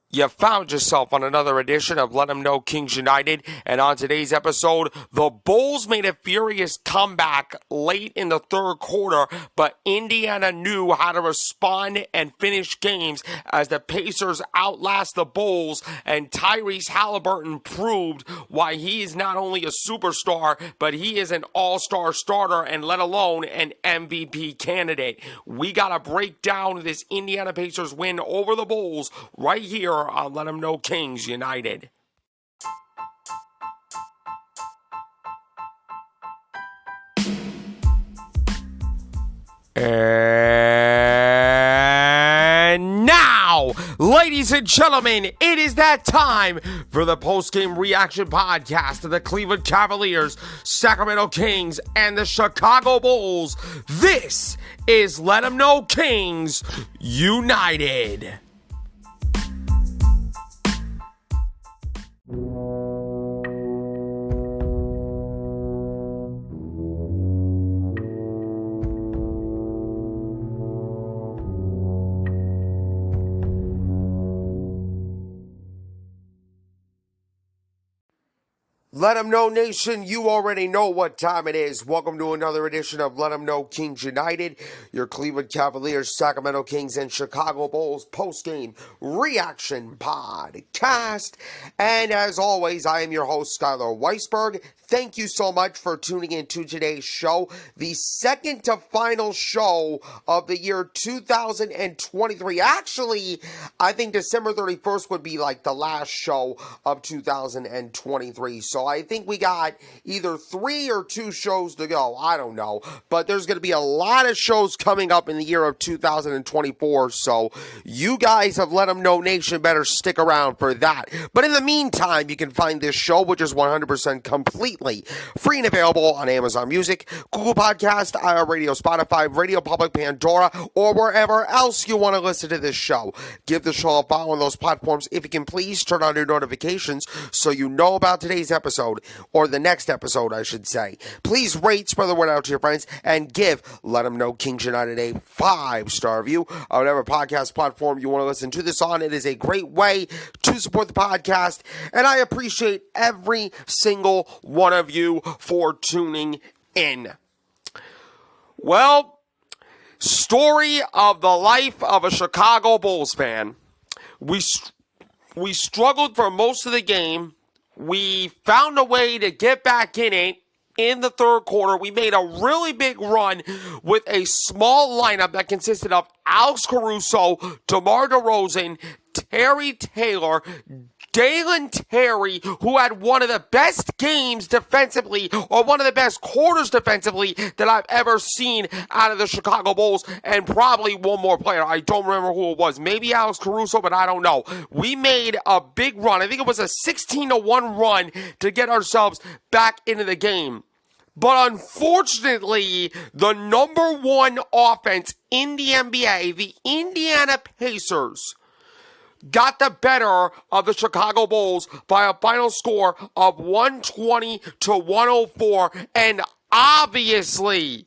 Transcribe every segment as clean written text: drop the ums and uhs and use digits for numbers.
You found yourself on another edition of Let 'em Know Kings United, and on today's episode, the Bulls made a furious comeback late in the third quarter, but Indiana knew how to respond and finish games as the Pacers outlast the Bulls, and Tyrese Haliburton proved why he is not only a superstar, but he is an all-star starter and let alone an MVP candidate. We gotta break down this Indiana Pacers win over the Bulls right here on Let 'em Know Kings United. And now, ladies and gentlemen, it is that time for the post-game reaction podcast of the Cleveland Cavaliers, Sacramento Kings, and the Chicago Bulls. This is Let 'em Know Kings United. Let 'em know, Nation. You already know what time it is. Welcome to another edition of Let 'em Know Kings United, your Cleveland Cavaliers, Sacramento Kings, and Chicago Bulls post-game reaction podcast. And as always, I am your host, Skylar Weisberg. Thank you so much for tuning in to today's show, the second to final show of the year 2023. Actually, I think December 31st would be like the last show of 2023. So I think we got either 3 or 2 shows to go. I don't know. But there's going to be a lot of shows coming up in the year of 2024. So you guys have Let 'em Know Nation better stick around for that. But in the meantime, you can find this show, which is 100% completely free and available on Amazon Music, Google Podcast, iHeartRadio, Spotify, Radio Public, Pandora, or wherever else you want to listen to this show. Give the show a follow on those platforms. If you can, please turn on your notifications so you know about today's episode, or the next episode, I should say. Please rate, spread the word out to your friends, and give Let 'em Know Kings United a 5-star review on whatever podcast platform you want to listen to this on. It is a great way to support the podcast, and I appreciate every single one of you for tuning in. Well, story of the life of a Chicago Bulls fan. We struggled for most of the game. We found a way to get back in it in the third quarter. We made a really big run with a small lineup that consisted of Alex Caruso, DeMar DeRozan, Terry Taylor, Dalen Terry, who had one of the best games defensively, or one of the best quarters defensively that I've ever seen out of the Chicago Bulls, and probably one more player. I don't remember who it was. Maybe Alex Caruso, but I don't know. We made a big run. I think it was a 16-1 run to get ourselves back into the game. But unfortunately, the number one offense in the NBA, the Indiana Pacers, got the better of the Chicago Bulls by a final score of 120-104. And obviously,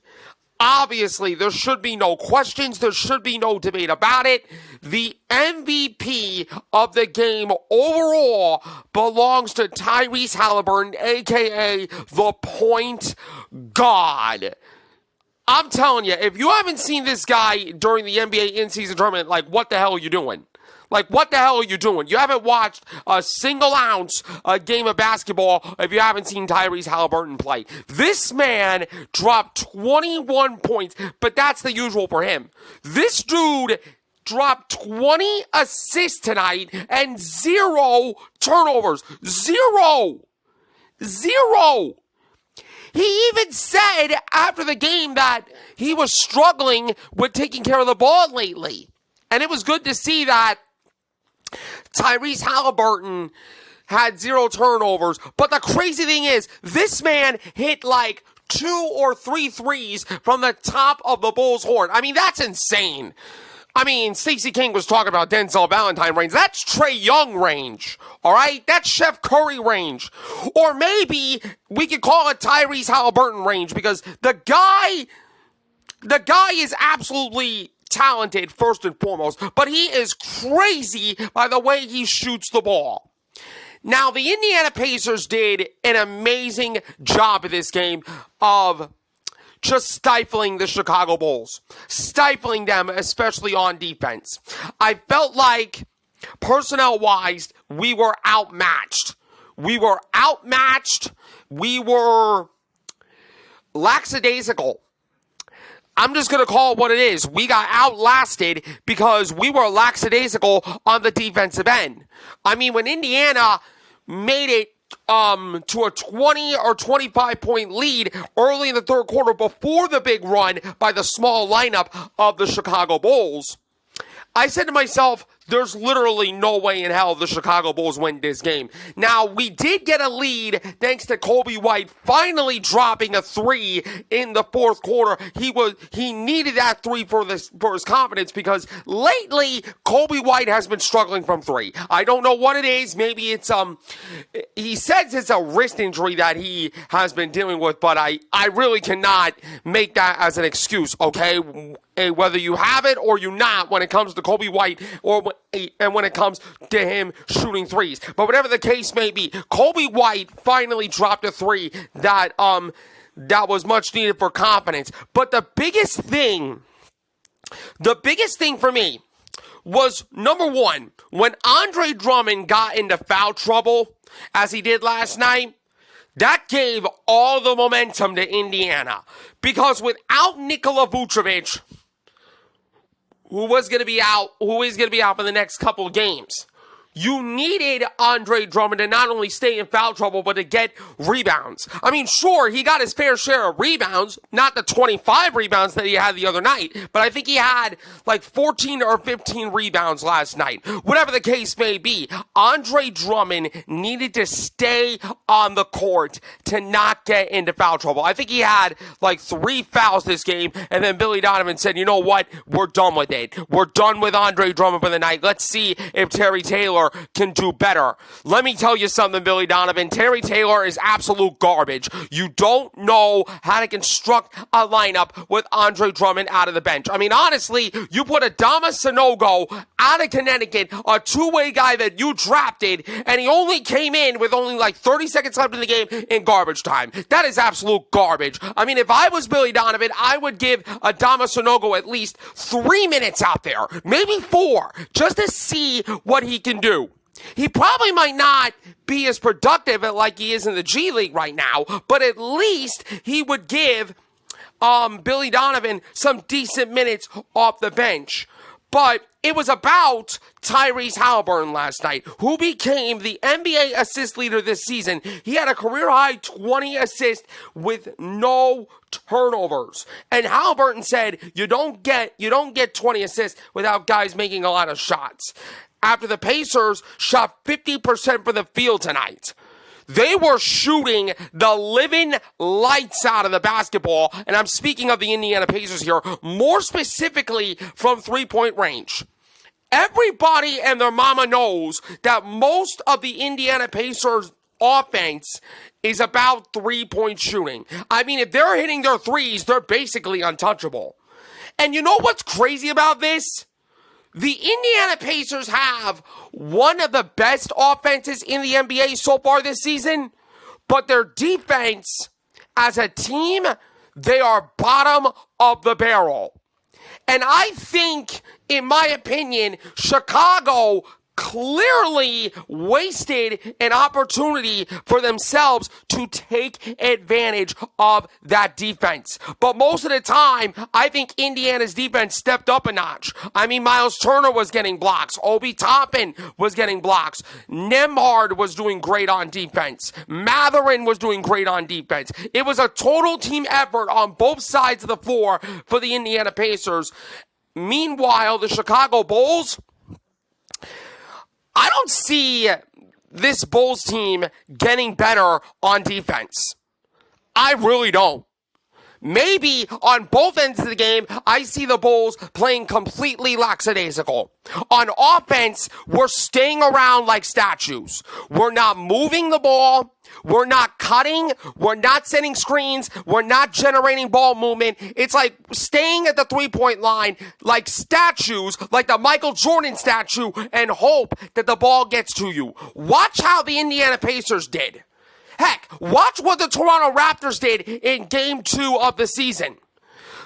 there should be no questions. There should be no debate about it. The MVP of the game overall belongs to Tyrese Haliburton, a.k.a. the Point God. I'm telling you, if you haven't seen this guy during the NBA in-season tournament, like, what the hell are you doing? Like, what the hell are you doing? You haven't watched a single ounce game of basketball if you haven't seen Tyrese Haliburton play. This man dropped 21 points, but that's the usual for him. This dude dropped 20 assists tonight and 0 turnovers. Zero. He even said after the game that he was struggling with taking care of the ball lately. And it was good to see that Tyrese Haliburton had 0 turnovers. But the crazy thing is, this man hit like 2 or 3 threes from the top of the Bulls' horn. I mean, that's insane. I mean, Stacey King was talking about Denzel Valentine range. That's Trae Young range, all right? That's Chef Curry range. Or maybe we could call it Tyrese Haliburton range, because the guy is absolutely talented first and foremost, but he is crazy by the way he shoots the ball. Now, the Indiana Pacers did an amazing job in this game of just stifling the Chicago Bulls, stifling them, especially on defense. I felt like, personnel-wise, we were outmatched. We were lackadaisical. I'm just going to call it what it is. We got outlasted because we were lackadaisical on the defensive end. I mean, when Indiana made it to a 20 or 25 point lead early in the third quarter before the big run by the small lineup of the Chicago Bulls, I said to myself, there's literally no way in hell the Chicago Bulls win this game. Now, we did get a lead thanks to Coby White finally dropping a three in the fourth quarter. He needed that three for his confidence because lately Coby White has been struggling from three. I don't know what it is. Maybe it's he says it's a wrist injury that he has been dealing with, but I really cannot make that as an excuse, okay? Whether you have it or you not when it comes to Coby White and when it comes to him shooting threes. But whatever the case may be, Coby White finally dropped a three that was much needed for confidence. But the biggest thing for me was, number one, when Andre Drummond got into foul trouble, as he did last night, that gave all the momentum to Indiana. Because without Nikola Vucevic, who is going to be out for the next couple of games, you needed Andre Drummond to not only stay in foul trouble, but to get rebounds. I mean, sure, he got his fair share of rebounds, not the 25 rebounds that he had the other night, but I think he had like 14 or 15 rebounds last night. Whatever the case may be, Andre Drummond needed to stay on the court to not get into foul trouble. I think he had like 3 fouls this game, and then Billy Donovan said, you know what, we're done with it. We're done with Andre Drummond for the night. Let's see if Terry Taylor can do better. Let me tell you something, Billy Donovan. Terry Taylor is absolute garbage. You don't know how to construct a lineup with Andre Drummond out of the bench. I mean, honestly, you put Adama Sanogo out of Connecticut, a two-way guy that you drafted, and he only came in with only like 30 seconds left in the game in garbage time. That is absolute garbage. I mean, if I was Billy Donovan, I would give Adama Sanogo at least 3 minutes out there, maybe 4, just to see what he can do. He probably might not be as productive like he is in the G League right now, but at least he would give Billy Donovan some decent minutes off the bench. But it was about Tyrese Haliburton last night, who became the NBA assist leader this season. He had a career-high 20 assists with no turnovers. And Haliburton said, you don't get 20 assists without guys making a lot of shots. After the Pacers shot 50% from the field tonight, they were shooting the living lights out of the basketball, and I'm speaking of the Indiana Pacers here, more specifically from three-point range. Everybody and their mama knows that most of the Indiana Pacers offense is about three-point shooting. I mean, if they're hitting their threes, they're basically untouchable. And you know what's crazy about this? The Indiana Pacers have one of the best offenses in the NBA so far this season, but their defense, as a team, they are bottom of the barrel. And I think, in my opinion, Chicago clearly wasted an opportunity for themselves to take advantage of that defense. But most of the time, I think Indiana's defense stepped up a notch. I mean, Miles Turner was getting blocks. Obi Toppin was getting blocks. Nembhard was doing great on defense. Matherin was doing great on defense. It was a total team effort on both sides of the floor for the Indiana Pacers. Meanwhile, the Chicago Bulls, I don't see this Bulls team getting better on defense. I really don't. Maybe on both ends of the game, I see the Bulls playing completely lackadaisical. On offense, we're staying around like statues. We're not moving the ball. We're not cutting. We're not setting screens. We're not generating ball movement. It's like staying at the three-point line like statues, like the Michael Jordan statue, and hope that the ball gets to you. Watch how the Indiana Pacers did. Heck, watch what the Toronto Raptors did in Game 2 of the season.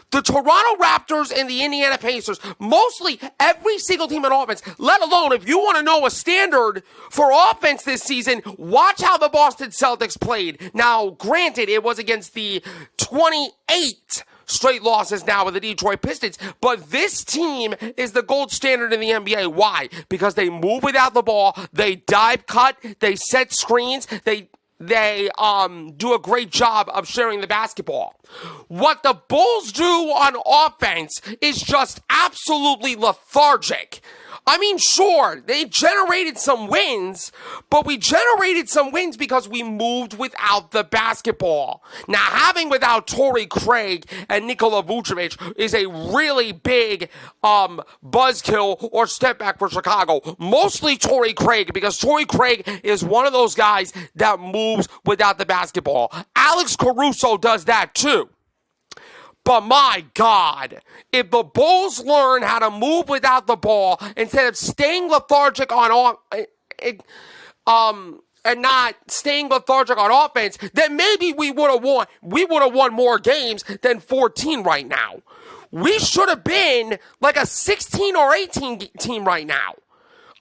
The Toronto Raptors and the Indiana Pacers, mostly every single team on offense, let alone if you want to know a standard for offense this season, watch how the Boston Celtics played. Now, granted, it was against the 28 straight losses now with the Detroit Pistons, but this team is the gold standard in the NBA. Why? Because they move without the ball, they dive cut, they set screens, they do a great job of sharing the basketball. What the Bulls do on offense is just absolutely lethargic. I mean, sure, they generated some wins, but we generated some wins because we moved without the basketball. Now, having without Torrey Craig and Nikola Vucevic is a really big buzzkill or step back for Chicago. Mostly Torrey Craig, because Torrey Craig is one of those guys that moves without the basketball. Alex Caruso does that too. But my God, if the Bulls learn how to move without the ball instead of staying lethargic and not staying lethargic on offense, then maybe we would have won. We would have won more games than 14 right now. We should have been like a 16 or 18 team right now.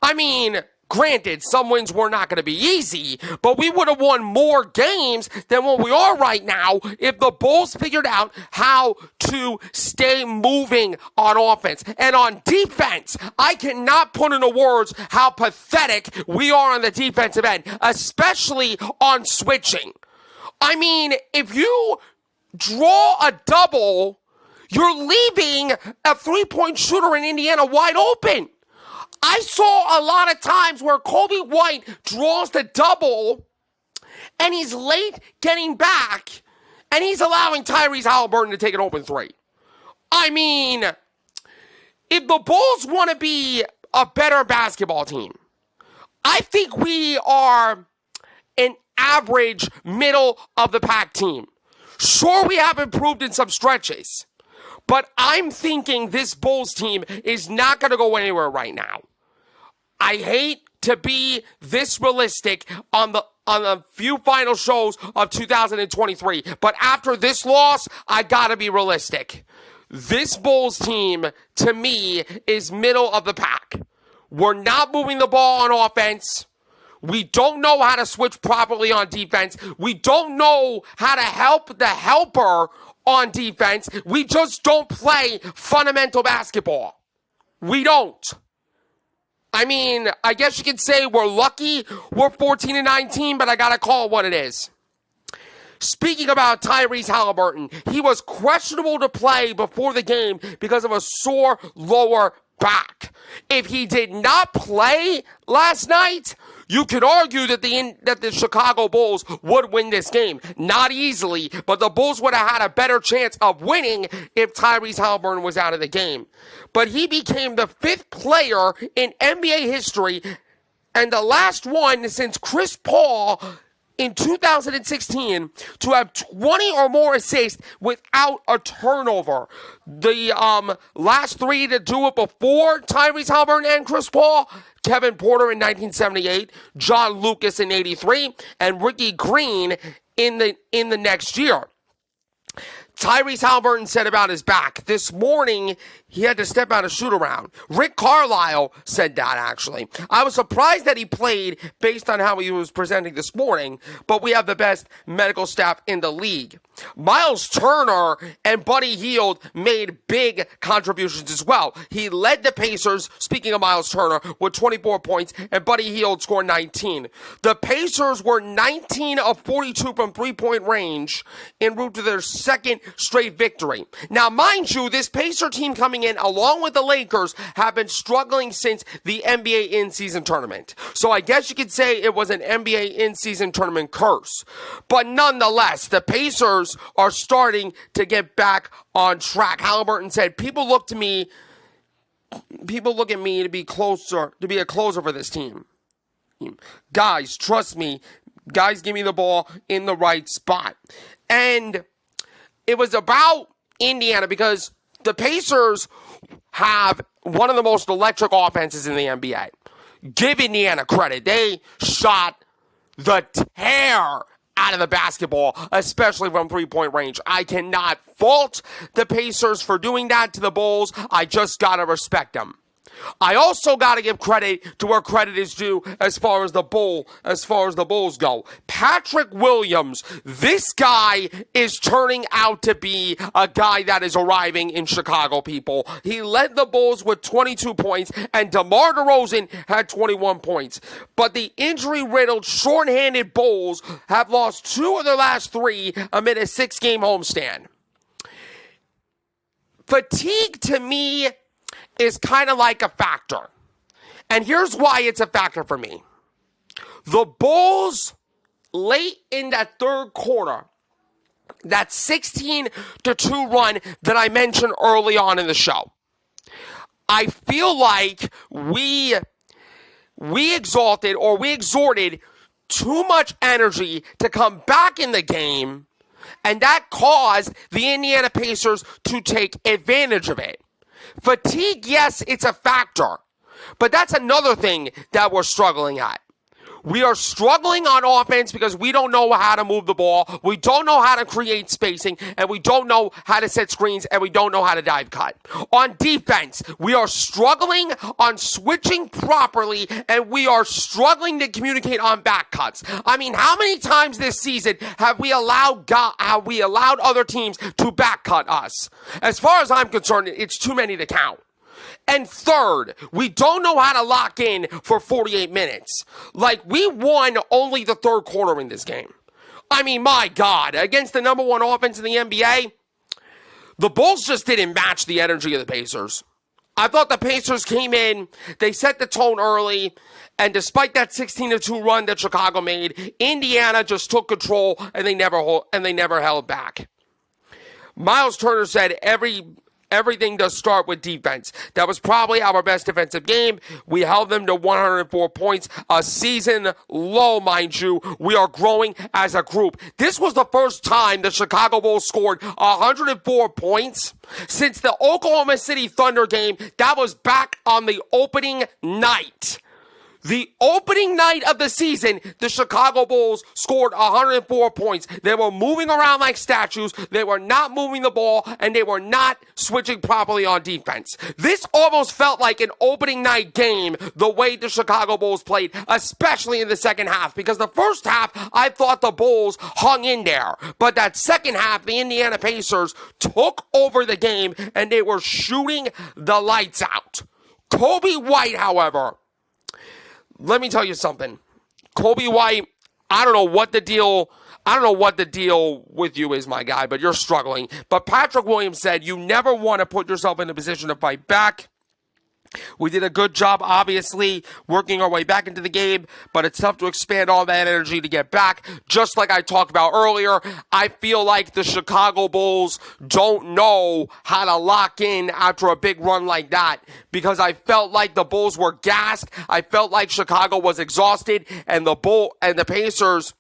I mean, granted, some wins were not going to be easy, but we would have won more games than what we are right now if the Bulls figured out how to stay moving on offense. And on defense, I cannot put into words how pathetic we are on the defensive end, especially on switching. I mean, if you draw a double, you're leaving a three-point shooter in Indiana wide open. I saw a lot of times where Kobe White draws the double and he's late getting back and he's allowing Tyrese Haliburton to take an open three. I mean, if the Bulls want to be a better basketball team, I think we are an average middle of the pack team. Sure, we have improved in some stretches, but I'm thinking this Bulls team is not going to go anywhere right now. I hate to be this realistic on the few final shows of 2023, but after this loss, I gotta be realistic. This Bulls team, to me, is middle of the pack. We're not moving the ball on offense. We don't know how to switch properly on defense. We don't know how to help the helper on defense. We just don't play fundamental basketball. We don't. I mean, I guess you could say we're lucky we're 14-19, but I gotta call it what it is. Speaking about Tyrese Haliburton, he was questionable to play before the game because of a sore lower back. If he did not play last night, you could argue that the Chicago Bulls would win this game. Not easily, but the Bulls would have had a better chance of winning if Tyrese Haliburton was out of the game. But he became the 5th player in NBA history and the last one since Chris Paul in 2016 to have 20 or more assists without a turnover. The last 3 to do it before Tyrese Haliburton and Chris Paul: Kevin Porter in 1978, John Lucas in 83, and Ricky Green in the next year. Tyrese Haliburton said about his back this morning he had to step out of shoot-around. Rick Carlisle said that, actually. I was surprised that he played based on how he was presenting this morning, but we have the best medical staff in the league. Miles Turner and Buddy Hield made big contributions as well. He led the Pacers, speaking of Miles Turner, with 24 points, and Buddy Hield scored 19. The Pacers were 19 of 42 from three-point range en route to their second straight victory. Now, mind you, this Pacer team coming coming in, along with the Lakers, have been struggling since the NBA in-season tournament. So I guess you could say it was an NBA in-season tournament curse. But nonetheless, the Pacers are starting to get back on track. Haliburton said, people look at me to be a closer for this team. Guys, trust me. Guys, give me the ball in the right spot. And it was about Indiana because the Pacers have one of the most electric offenses in the NBA. Give Indiana credit. They shot the tear out of the basketball, especially from three-point range. I cannot fault the Pacers for doing that to the Bulls. I just got to respect them. I also got to give credit to where credit is due as far as the Bulls go. Patrick Williams, this guy is turning out to be a guy that is arriving in Chicago, people. He led the Bulls with 22 points, and DeMar DeRozan had 21 points. But the injury-riddled, short-handed Bulls have lost 2 of their last 3 amid a 6-game homestand. Fatigue, to me, is kind of like a factor. And here's why it's a factor for me. The Bulls, late in that third quarter, that 16-2 run that I mentioned early on in the show, I feel like we exerted too much energy to come back in the game, and that caused the Indiana Pacers to take advantage of it. Fatigue, yes, it's a factor, but that's another thing that we're struggling at. We are struggling on offense because we don't know how to move the ball, we don't know how to create spacing, and we don't know how to set screens, and we don't know how to dive cut. On defense, we are struggling on switching properly, and we are struggling to communicate on back cuts. I mean, how many times this season have we allowed other teams to back cut us? As far as I'm concerned, it's too many to count. And third, we don't know how to lock in for 48 minutes. Like, we won only the third quarter in this game. I mean, my God, against the number 1 offense in the NBA, the Bulls just didn't match the energy of the Pacers. I thought the Pacers came in, they set the tone early, and despite that 16-2 run that Chicago made, Indiana just took control, and they never held back. Miles Turner said everything does start with defense. That was probably our best defensive game. We held them to 104 points, a season low, mind you. We are growing as a group. This was the first time the Chicago Bulls scored 104 points since the Oklahoma City Thunder game. That was back on the opening night. The opening night of the season, the Chicago Bulls scored 104 points. They were moving around like statues. They were not moving the ball, and they were not switching properly on defense. This almost felt like an opening night game, the way the Chicago Bulls played, especially in the second half, because the first half, I thought the Bulls hung in there. But that second half, the Indiana Pacers took over the game, and they were shooting the lights out. Kobe White, however, let me tell you something. Kobe White, I don't know what the deal with you is, my guy, but you're struggling. But Patrick Williams said you never want to put yourself in a position to fight back. We did a good job, obviously, working our way back into the game, but it's tough to expand all that energy to get back. Just like I talked about earlier, I feel like the Chicago Bulls don't know how to lock in after a big run like that, because I felt like the Bulls were gassed. I felt like Chicago was exhausted, and the Pacers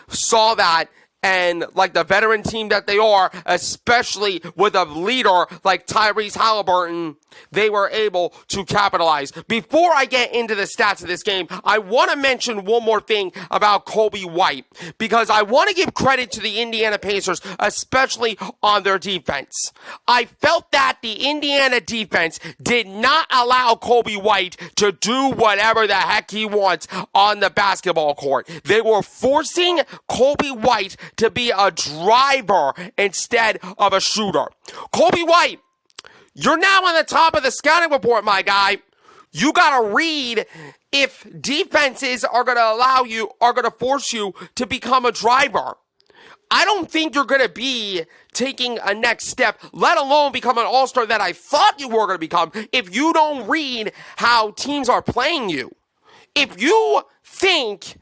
saw that. And like the veteran team that they are, especially with a leader like Tyrese Haliburton, they were able to capitalize. Before I get into the stats of this game, I want to mention one more thing about Kobe White, because I want to give credit to the Indiana Pacers, especially on their defense. I felt that the Indiana defense did not allow Kobe White to do whatever the heck he wants on the basketball court. They were forcing Kobe White to be a driver instead of a shooter. Kobe White, you're now on the top of the scouting report, my guy. You got to read if defenses are going to force you to become a driver. I don't think you're going to be taking a next step, let alone become an all-star that I thought you were going to become, if you don't read how teams are playing you. If you think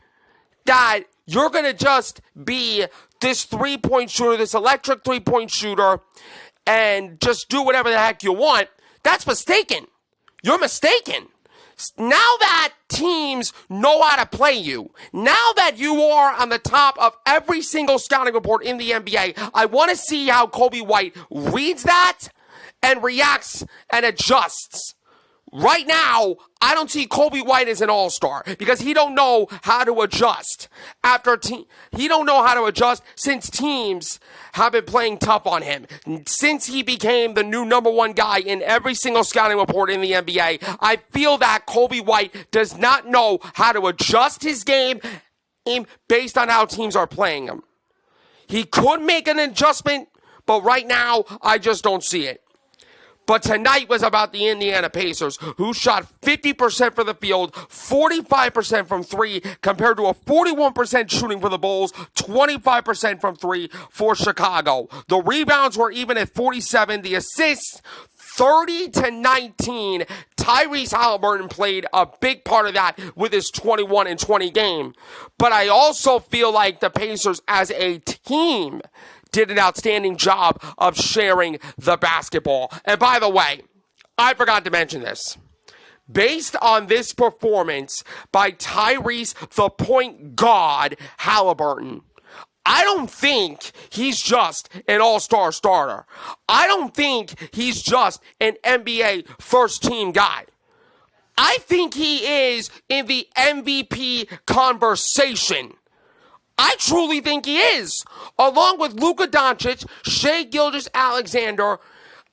that you're going to just be this three-point shooter, this electric three-point shooter, and just do whatever the heck you want, that's mistaken. You're mistaken. Now that teams know how to play you, now that you are on the top of every single scouting report in the NBA, I want to see how Kobe White reads that and reacts and adjusts. Right now, I don't see Kobe White as an all-star because he don't know how to adjust. He don't know how to adjust since teams have been playing tough on him. Since he became the new number one guy in every single scouting report in the NBA, I feel that Kobe White does not know how to adjust his game based on how teams are playing him. He could make an adjustment, but right now, I just don't see it. But tonight was about the Indiana Pacers, who shot 50% for the field, 45% from three, compared to a 41% shooting for the Bulls, 25% from three for Chicago. The rebounds were even at 47. The assists, 30-19. Tyrese Haliburton played a big part of that with his 21 and 20 game. But I also feel like the Pacers as a team did an outstanding job of sharing the basketball. And by the way, I forgot to mention this. Based on this performance by Tyrese, the point guard, Haliburton, I don't think he's just an all-star starter. I don't think he's just an NBA first-team guy. I think he is in the MVP conversation. I truly think he is. Along with Luka Doncic, Shai Gilgeous-Alexander,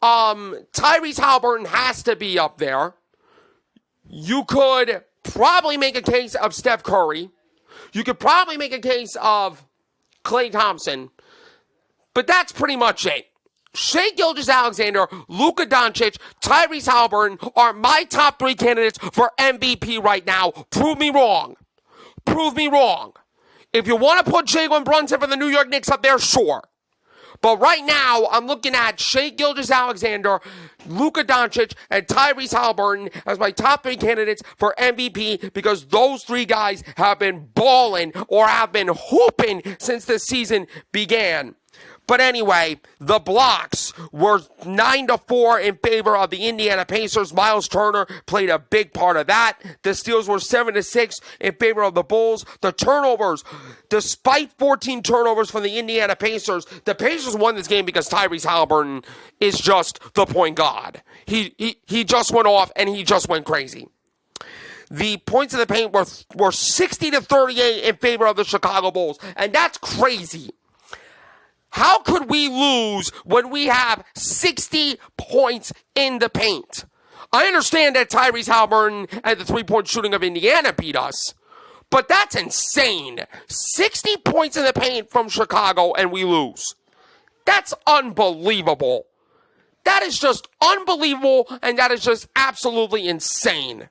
Tyrese Haliburton has to be up there. You could probably make a case of Steph Curry. You could probably make a case of Klay Thompson. But that's pretty much it. Shai Gilgeous-Alexander, Luka Doncic, Tyrese Haliburton are my top three candidates for MVP right now. Prove me wrong. Prove me wrong. If you want to put Jalen Brunson for the New York Knicks up there, sure. But right now, I'm looking at Shai Gilgeous-Alexander, Luka Doncic, and Tyrese Haliburton as my top three candidates for MVP because those three guys have been balling or have been hooping since the season began. But anyway, the blocks were 9-4 in favor of the Indiana Pacers. Miles Turner played a big part of that. The steals were 7-6 in favor of the Bulls. The turnovers, despite 14 turnovers from the Indiana Pacers, the Pacers won this game because Tyrese Haliburton is just the point guard. He just went off and he just went crazy. The points in the paint were 60-38 in favor of the Chicago Bulls, and that's crazy. How could we lose when we have 60 points in the paint? I understand that Tyrese Haliburton and the three-point shooting of Indiana beat us, but that's insane. 60 points in the paint from Chicago and we lose. That's unbelievable. That is just unbelievable, and that is just absolutely insane.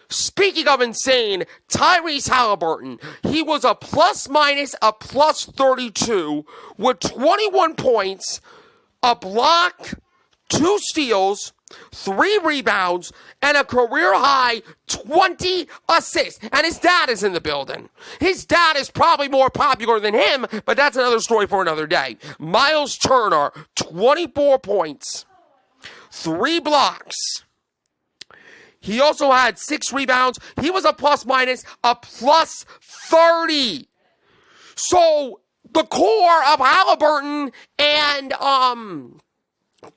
Speaking of insane, Tyrese Haliburton, he was a plus 32 with 21 points, a block, 2 steals, 3 rebounds, and a career-high 20 assists. And his dad is in the building. His dad is probably more popular than him, but that's another story for another day. Miles Turner, 24 points, 3 blocks. He also had 6 rebounds. He was a plus 30. So the core of Haliburton and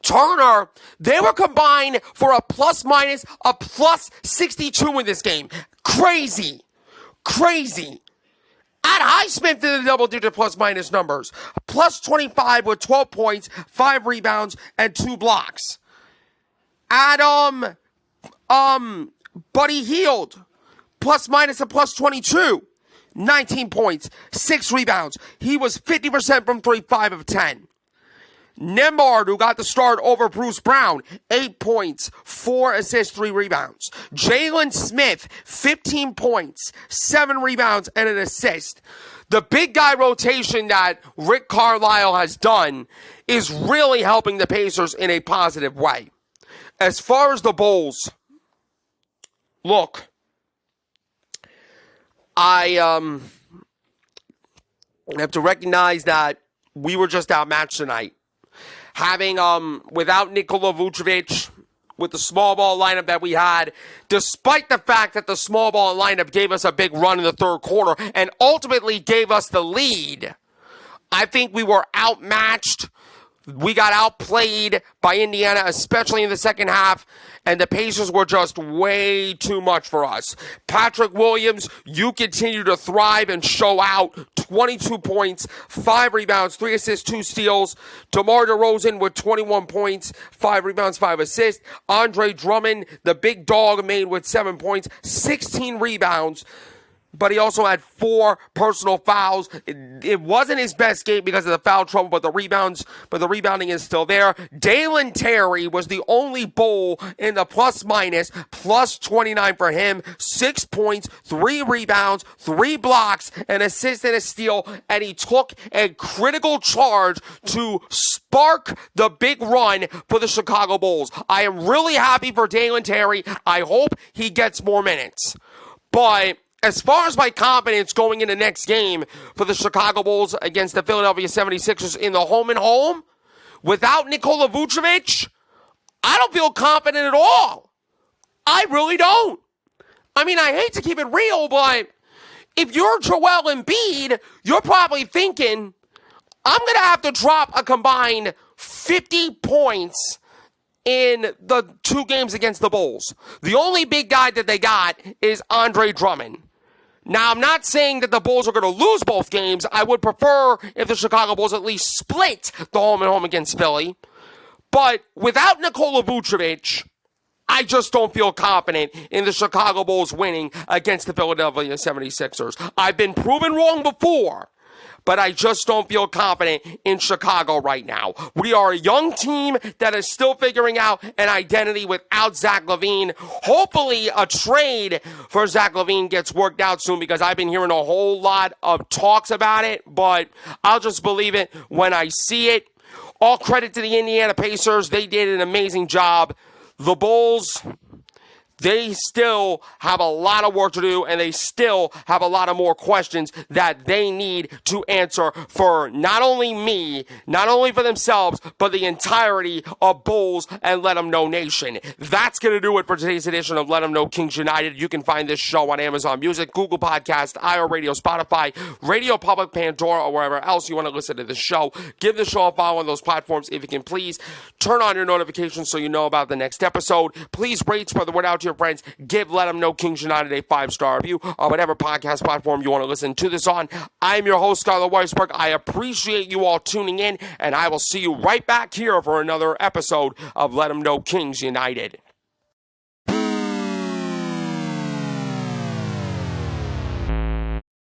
Turner, they were combined for a plus 62 in this game. Crazy. At Highsmith did the double-digit plus-minus numbers. Plus 25 with 12 points, 5 rebounds, and 2 blocks. At Buddy Hield, plus minus a plus 22, 19 points, 6 rebounds. He was 50% from 3, 5 of 10. Nembhard, who got the start over Bruce Brown, 8 points, 4 assists, 3 rebounds. Jalen Smith, 15 points, 7 rebounds, and an assist. The big guy rotation that Rick Carlisle has done is really helping the Pacers in a positive way. As far as the Bulls, look, I have to recognize that we were just outmatched tonight. Having, without Nikola Vucevic, with the small ball lineup that we had, despite the fact that the small ball lineup gave us a big run in the third quarter and ultimately gave us the lead, I think we were outmatched. We got outplayed by Indiana, especially in the second half, and the Pacers were just way too much for us. Patrick Williams, you continue to thrive and show out. 22 points, 5 rebounds, 3 assists, 2 steals. DeMar DeRozan with 21 points, 5 rebounds, 5 assists. Andre Drummond, the big dog, made with 7 points, 16 rebounds. But he also had 4 personal fouls. It wasn't his best game because of the foul trouble, but the rebounding is still there. Dalen Terry was the only Bull in the plus-minus, plus 29 for him. 6 points, 3 rebounds, 3 blocks, an assist and a steal, and he took a critical charge to spark the big run for the Chicago Bulls. I am really happy for Dalen Terry. I hope he gets more minutes. But as far as my confidence going into next game for the Chicago Bulls against the Philadelphia 76ers in the home and home, without Nikola Vucevic, I don't feel confident at all. I really don't. I mean, I hate to keep it real, but if you're Joel Embiid, you're probably thinking, I'm going to have to drop a combined 50 points in the 2 games against the Bulls. The only big guy that they got is Andre Drummond. Now, I'm not saying that the Bulls are going to lose both games. I would prefer if the Chicago Bulls at least split the home and home against Philly. But without Nikola Vucevic, I just don't feel confident in the Chicago Bulls winning against the Philadelphia 76ers. I've been proven wrong before, but I just don't feel confident in Chicago right now. We are a young team that is still figuring out an identity without Zach LaVine. Hopefully a trade for Zach LaVine gets worked out soon because I've been hearing a whole lot of talks about it, but I'll just believe it when I see it. All credit to the Indiana Pacers. They did an amazing job. The Bulls, they still have a lot of work to do, and they still have a lot of more questions that they need to answer for not only me, not only for themselves, but the entirety of Bulls and Let 'Em Know Nation. That's going to do it for today's edition of Let 'Em Know Kings United. You can find this show on Amazon Music, Google Podcast, iHeartRadio, Spotify, Radio Public, Pandora, or wherever else you want to listen to the show. Give the show a follow on those platforms if you can, please. Turn on your notifications so you know about the next episode. Please rate, spread the word out to your friends. Give Let 'Em Know Kings United a 5-star review on whatever podcast platform you want to listen to this on. I'm your host, Skylar Weisberg. I appreciate you all tuning in, and I will see you right back here for another episode of Let 'Em Know Kings United.